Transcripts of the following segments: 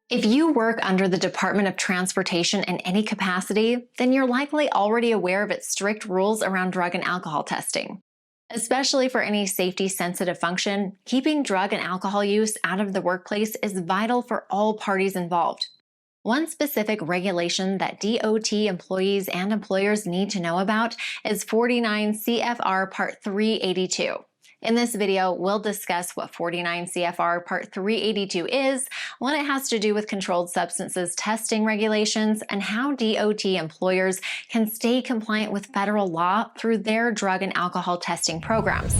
If you work under the Department of Transportation in any capacity, then you're likely already aware of its strict rules around drug and alcohol testing. Especially for any safety-sensitive function, keeping drug and alcohol use out of the workplace is vital for all parties involved. One specific regulation that DOT employees and employers need to know about is 49 CFR Part 382. In this video, we'll discuss what 49 CFR Part 382 is, what it has to do with controlled substances testing regulations, and how DOT employers can stay compliant with federal law through their drug and alcohol testing programs.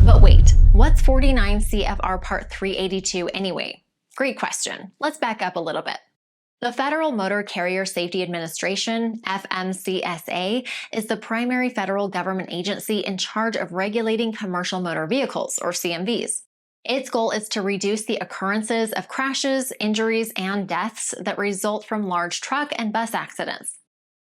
But wait, what's 49 CFR Part 382 anyway? Great question. Let's back up a little bit. The Federal Motor Carrier Safety Administration, FMCSA, is the primary federal government agency in charge of regulating commercial motor vehicles, or CMVs. Its goal is to reduce the occurrences of crashes, injuries, and deaths that result from large truck and bus accidents.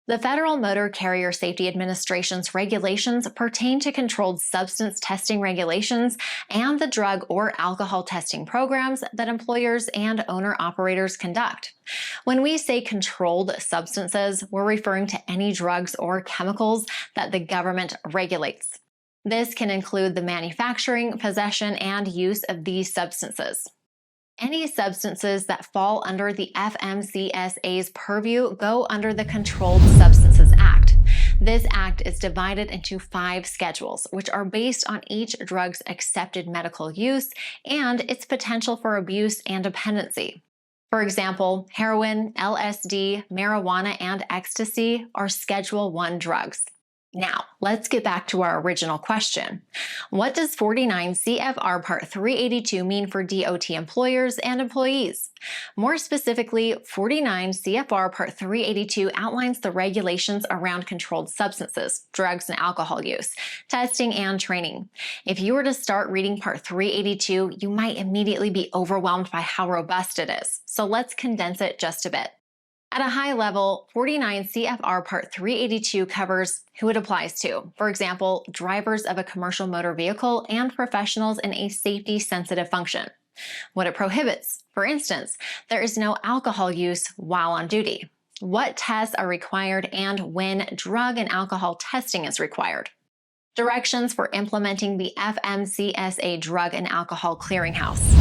The Federal Motor Carrier Safety Administration's regulations pertain to controlled substance testing regulations and the drug or alcohol testing programs that employers and owner-operators conduct. When we say controlled substances, we're referring to any drugs or chemicals that the government regulates. This can include the manufacturing, possession, and use of these substances. Any substances that fall under the FMCSA's purview go under the Controlled Substances Act. This act is divided into 5 schedules, which are based on each drug's accepted medical use and its potential for abuse and dependency. For example, heroin, LSD, marijuana, and ecstasy are Schedule 1 drugs. Now, let's get back to our original question. What does 49 CFR Part 382 mean for DOT employers and employees? More specifically, 49 CFR Part 382 outlines the regulations around controlled substances, drugs and alcohol use, testing, and training. If you were to start reading Part 382, you might immediately be overwhelmed by how robust it is. So let's condense it just a bit. At a high level, 49 CFR Part 382 covers who it applies to. For example, drivers of a commercial motor vehicle and professionals in a safety-sensitive function. What it prohibits. For instance, there is no alcohol use while on duty. What tests are required and when drug and alcohol testing is required. Directions for implementing the FMCSA Drug and Alcohol Clearinghouse.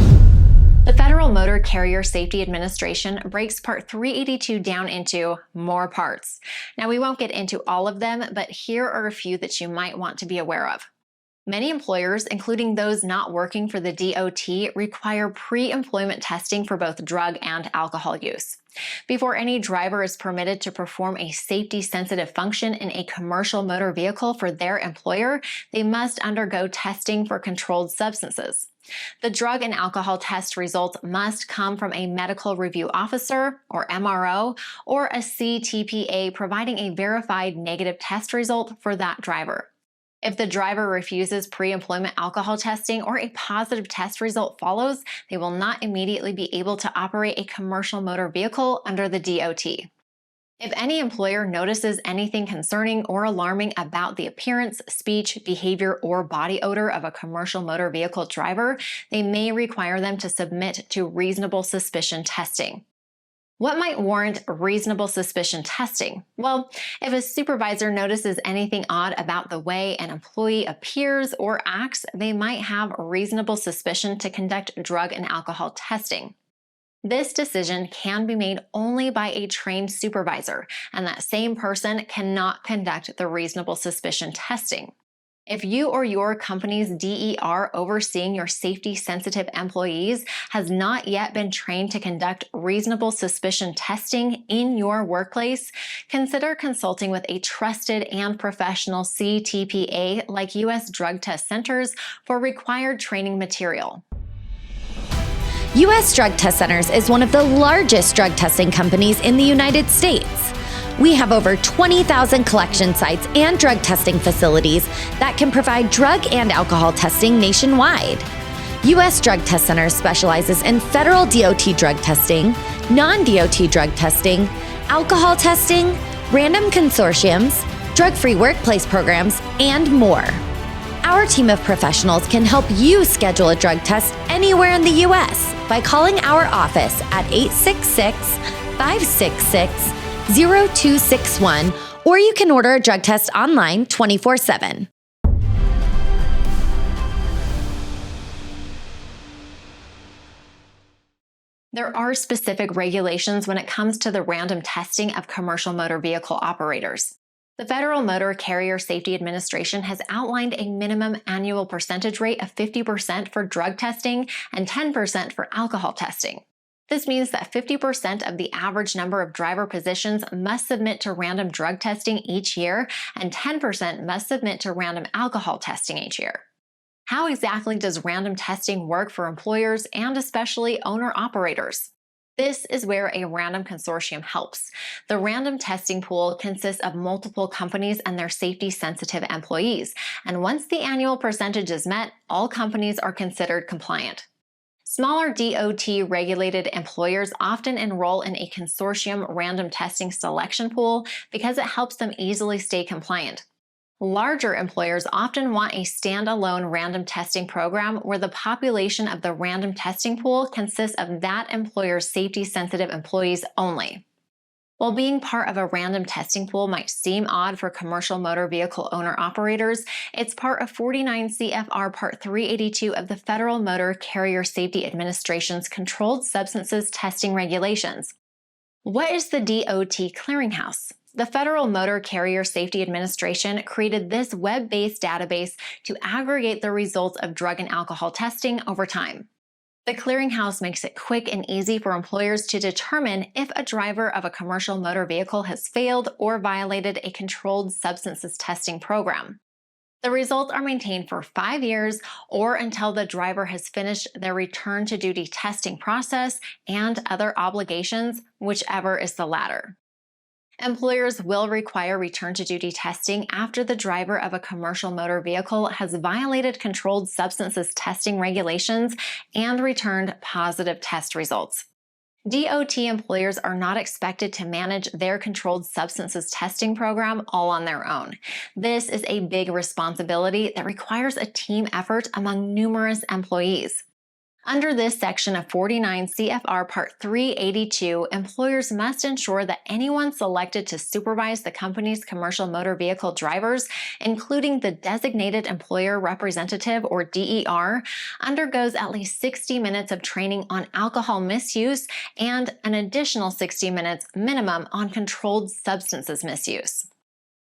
The Federal Motor Carrier Safety Administration breaks Part 382 down into more parts. Now, we won't get into all of them, but here are a few that you might want to be aware of. Many employers, including those not working for the DOT, require pre-employment testing for both drug and alcohol use. Before any driver is permitted to perform a safety-sensitive function in a commercial motor vehicle for their employer, they must undergo testing for controlled substances. The drug and alcohol test results must come from a medical review officer, or MRO, or a CTPA providing a verified negative test result for that driver. If the driver refuses pre-employment alcohol testing or a positive test result follows, they will not immediately be able to operate a commercial motor vehicle under the DOT. If any employer notices anything concerning or alarming about the appearance, speech, behavior, or body odor of a commercial motor vehicle driver, they may require them to submit to reasonable suspicion testing. What might warrant reasonable suspicion testing? Well, if a supervisor notices anything odd about the way an employee appears or acts, they might have reasonable suspicion to conduct drug and alcohol testing. This decision can be made only by a trained supervisor, and that same person cannot conduct the reasonable suspicion testing. If you or your company's DER overseeing your safety-sensitive employees has not yet been trained to conduct reasonable suspicion testing in your workplace, consider consulting with a trusted and professional CTPA like U.S. Drug Test Centers for required training material. U.S. Drug Test Centers is one of the largest drug testing companies in the United States. We have over 20,000 collection sites and drug testing facilities that can provide drug and alcohol testing nationwide. U.S. Drug Test Centers specializes in federal DOT drug testing, non-DOT drug testing, alcohol testing, random consortiums, drug-free workplace programs, and more. Our team of professionals can help you schedule a drug test anywhere in the U.S. by calling our office at 866-566-0261, or you can order a drug test online 24/7. There are specific regulations when it comes to the random testing of commercial motor vehicle operators. The Federal Motor Carrier Safety Administration has outlined a minimum annual percentage rate of 50% for drug testing and 10% for alcohol testing. This means that 50% of the average number of driver positions must submit to random drug testing each year, and 10% must submit to random alcohol testing each year. How exactly does random testing work for employers and especially owner-operators? This is where a random consortium helps. The random testing pool consists of multiple companies and their safety-sensitive employees, and once the annual percentage is met, all companies are considered compliant. Smaller DOT-regulated employers often enroll in a consortium random testing selection pool because it helps them easily stay compliant. Larger employers often want a standalone random testing program where the population of the random testing pool consists of that employer's safety-sensitive employees only. While being part of a random testing pool might seem odd for commercial motor vehicle owner-operators, it's part of 49 CFR Part 382 of the Federal Motor Carrier Safety Administration's Controlled Substances Testing Regulations. What is the DOT Clearinghouse? The Federal Motor Carrier Safety Administration created this web-based database to aggregate the results of drug and alcohol testing over time. The clearinghouse makes it quick and easy for employers to determine if a driver of a commercial motor vehicle has failed or violated a controlled substances testing program. The results are maintained for 5 years or until the driver has finished their return to duty testing process and other obligations, whichever is the latter. Employers will require return-to-duty testing after the driver of a commercial motor vehicle has violated controlled substances testing regulations and returned positive test results. DOT employers are not expected to manage their controlled substances testing program all on their own. This is a big responsibility that requires a team effort among numerous employees. Under this section of 49 CFR Part 382, employers must ensure that anyone selected to supervise the company's commercial motor vehicle drivers, including the designated employer representative or DER, undergoes at least 60 minutes of training on alcohol misuse and an additional 60 minutes minimum on controlled substances misuse.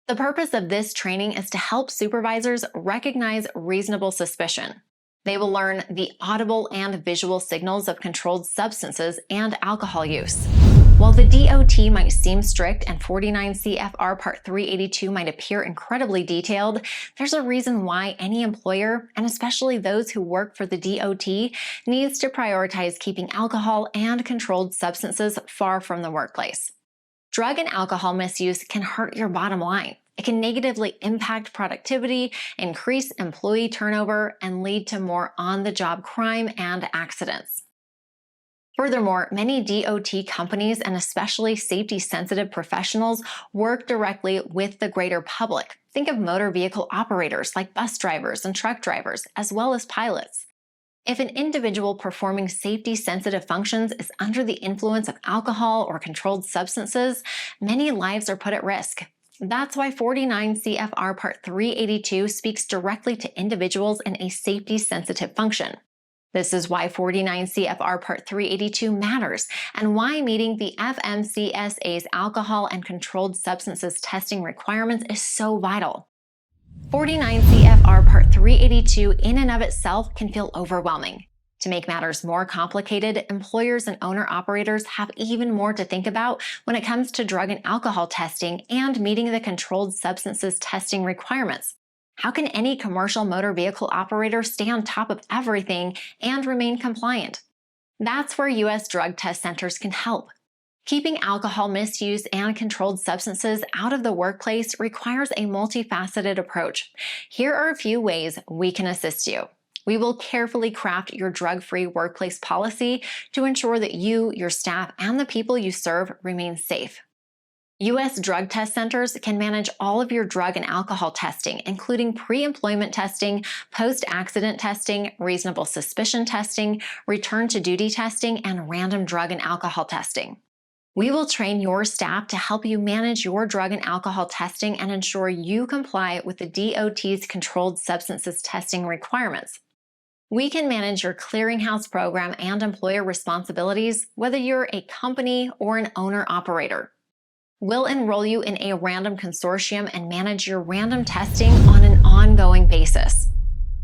The purpose of this training is to help supervisors recognize reasonable suspicion. They will learn the audible and visual signals of controlled substances and alcohol use. While the DOT might seem strict and 49 CFR Part 382 might appear incredibly detailed, there's a reason why any employer, and especially those who work for the DOT, needs to prioritize keeping alcohol and controlled substances far from the workplace. Drug and alcohol misuse can hurt your bottom line. It can negatively impact productivity, increase employee turnover, and lead to more on-the-job crime and accidents. Furthermore, many DOT companies and especially safety-sensitive professionals work directly with the greater public. Think of motor vehicle operators like bus drivers and truck drivers, as well as pilots. If an individual performing safety-sensitive functions is under the influence of alcohol or controlled substances, many lives are put at risk. That's why 49 CFR Part 382 speaks directly to individuals in a safety-sensitive function. This is why 49 CFR Part 382 matters and why meeting the FMCSA's alcohol and controlled substances testing requirements is so vital. 49 CFR Part 382 in and of itself can feel overwhelming. To make matters more complicated, employers and owner-operators have even more to think about when it comes to drug and alcohol testing and meeting the controlled substances testing requirements. How can any commercial motor vehicle operator stay on top of everything and remain compliant? That's where U.S. drug test centers can help. Keeping alcohol misuse and controlled substances out of the workplace requires a multifaceted approach. Here are a few ways we can assist you. We will carefully craft your drug-free workplace policy to ensure that you, your staff, and the people you serve remain safe. U.S. drug test centers can manage all of your drug and alcohol testing, including pre-employment testing, post-accident testing, reasonable suspicion testing, return to duty testing, and random drug and alcohol testing. We will train your staff to help you manage your drug and alcohol testing and ensure you comply with the DOT's controlled substances testing requirements. We can manage your clearinghouse program and employer responsibilities, whether you're a company or an owner-operator. We'll enroll you in a random consortium and manage your random testing on an ongoing basis.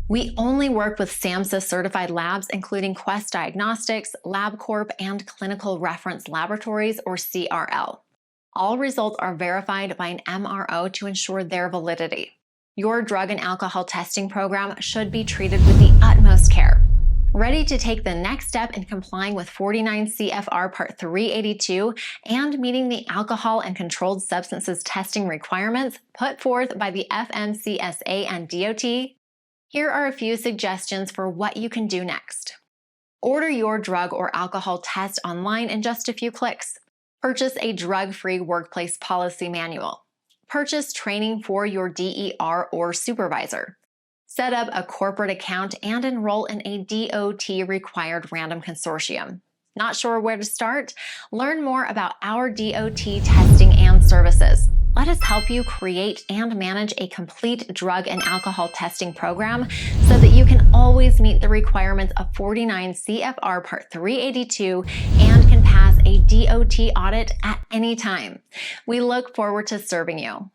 We only work with SAMHSA certified labs, including Quest Diagnostics, LabCorp, and Clinical Reference Laboratories, or CRL. All results are verified by an MRO to ensure their validity. Your drug and alcohol testing program should be treated with the utmost care. Ready to take the next step in complying with 49 CFR Part 382 and meeting the alcohol and controlled substances testing requirements put forth by the FMCSA and DOT? Here are a few suggestions for what you can do next. Order your drug or alcohol test online in just a few clicks. Purchase a drug-free workplace policy manual. Purchase training for your DER or supervisor. Set up a corporate account and enroll in a DOT-required random consortium. Not sure where to start? Learn more about our DOT testing and services. Let us help you create and manage a complete drug and alcohol testing program so that you can always meet the requirements of 49 CFR Part 382 and can pass a DOT audit at any time. We look forward to serving you.